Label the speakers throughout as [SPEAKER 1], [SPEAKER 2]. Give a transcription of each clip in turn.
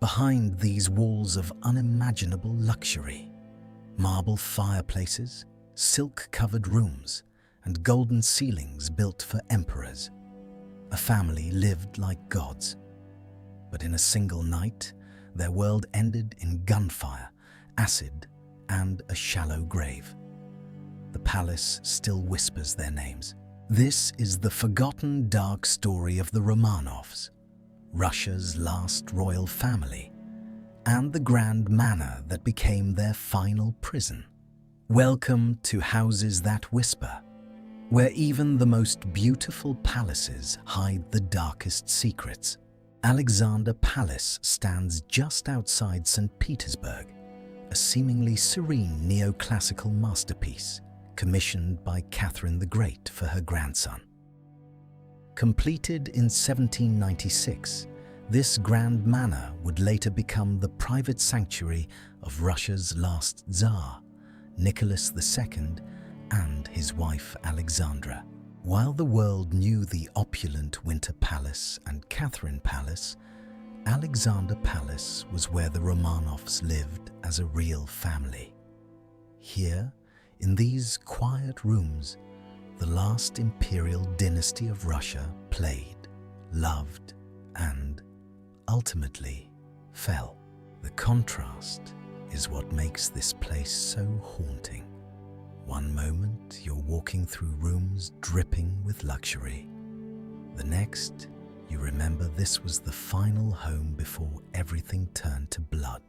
[SPEAKER 1] Behind these walls of unimaginable luxury, marble fireplaces, silk-covered rooms, and golden ceilings built for emperors, a family lived like gods. But in a single night, their world ended in gunfire, acid, and a shallow grave. The palace still whispers their names. This is the forgotten dark story of the Romanovs, Russia's last royal family, and the grand manor that became their final prison. Welcome to Houses That Whisper, where even the most beautiful palaces hide the darkest secrets. Alexander Palace stands just outside St. Petersburg, a seemingly serene neoclassical masterpiece commissioned by Catherine the Great for her grandson. Completed in 1796, this grand manor would later become the private sanctuary of Russia's last Tsar, Nicholas II, and his wife Alexandra. While the world knew the opulent Winter Palace and Catherine Palace, Alexander Palace was where the Romanovs lived as a real family. Here, in these quiet rooms, the last imperial dynasty of Russia played, loved, and ultimately fell. The contrast is what makes this place so haunting. One moment, you're walking through rooms dripping with luxury. The next, you remember this was the final home before everything turned to blood.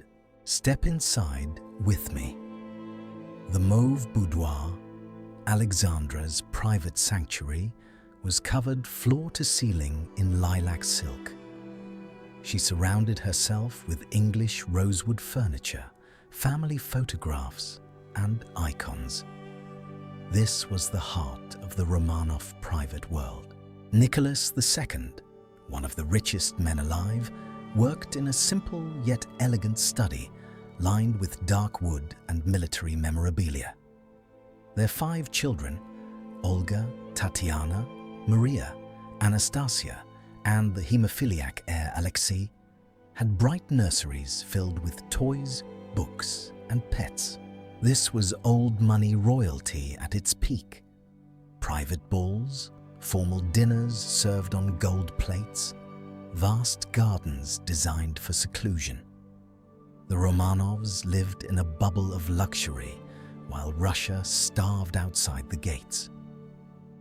[SPEAKER 1] Step inside with me. The mauve boudoir, Alexandra's private sanctuary, was covered floor to ceiling in lilac silk. She surrounded herself with English rosewood furniture, family photographs, and icons. This was the heart of the Romanov private world. Nicholas II, one of the richest men alive, worked in a simple yet elegant study lined with dark wood and military memorabilia. Their 5 children, Olga, Tatiana, Maria, Anastasia, and the hemophiliac heir Alexei, had bright nurseries filled with toys, books, and pets. This was old money royalty at its peak. Private balls, formal dinners served on gold plates, vast gardens designed for seclusion. The Romanovs lived in a bubble of luxury while Russia starved outside the gates.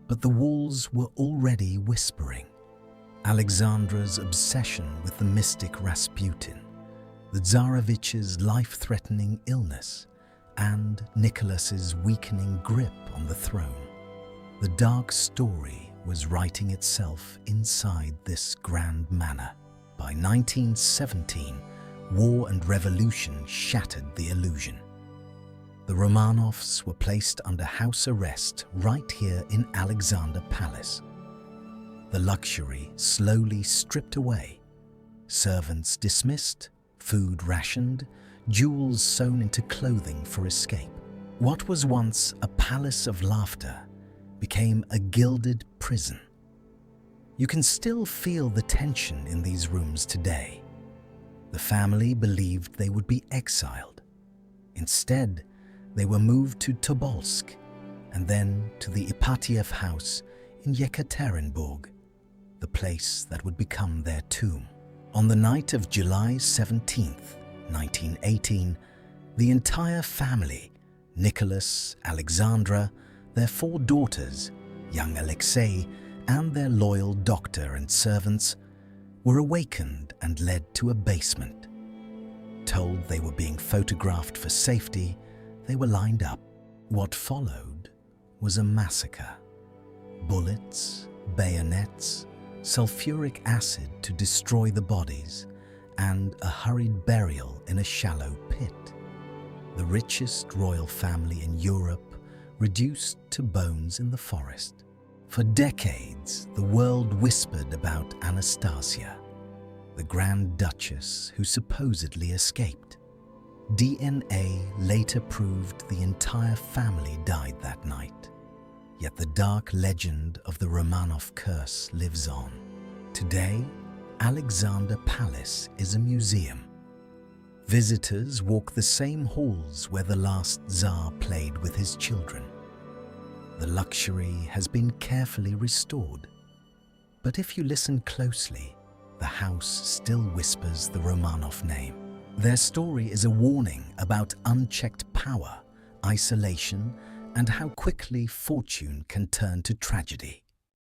[SPEAKER 1] But the walls were already whispering. Alexandra's obsession with the mystic Rasputin, the Tsarevich's life-threatening illness, and Nicholas's weakening grip on the throne. The dark story was writing itself inside this grand manor. By 1917, war and revolution shattered the illusion. The Romanovs were placed under house arrest right here in Alexander Palace. The luxury slowly stripped away, servants dismissed, food rationed, jewels sewn into clothing for escape. What was once a palace of laughter became a gilded prison. You can still feel the tension in these rooms today. The family believed they would be exiled. Instead, they were moved to Tobolsk and then to the Ipatiev house in Yekaterinburg, the place that would become their tomb. On the night of July 17th, 1918, the entire family, Nicholas, Alexandra, their 4 daughters, young Alexei, and their loyal doctor and servants, were awakened and led to a basement. Told they were being photographed for safety, they were lined up. What followed was a massacre. Bullets, bayonets, sulfuric acid to destroy the bodies, and a hurried burial in a shallow pit. The richest royal family in Europe reduced to bones in the forest. For decades, the world whispered about Anastasia, the Grand Duchess who supposedly escaped. DNA later proved the entire family died that night. Yet the dark legend of the Romanov curse lives on. Today, Alexander Palace is a museum, Visitors walk the same halls where the last Tsar played with his children. The luxury has been carefully restored. But if you listen closely, the house still whispers the Romanov name. Their story is a warning about unchecked power, isolation, and how quickly fortune can turn to tragedy.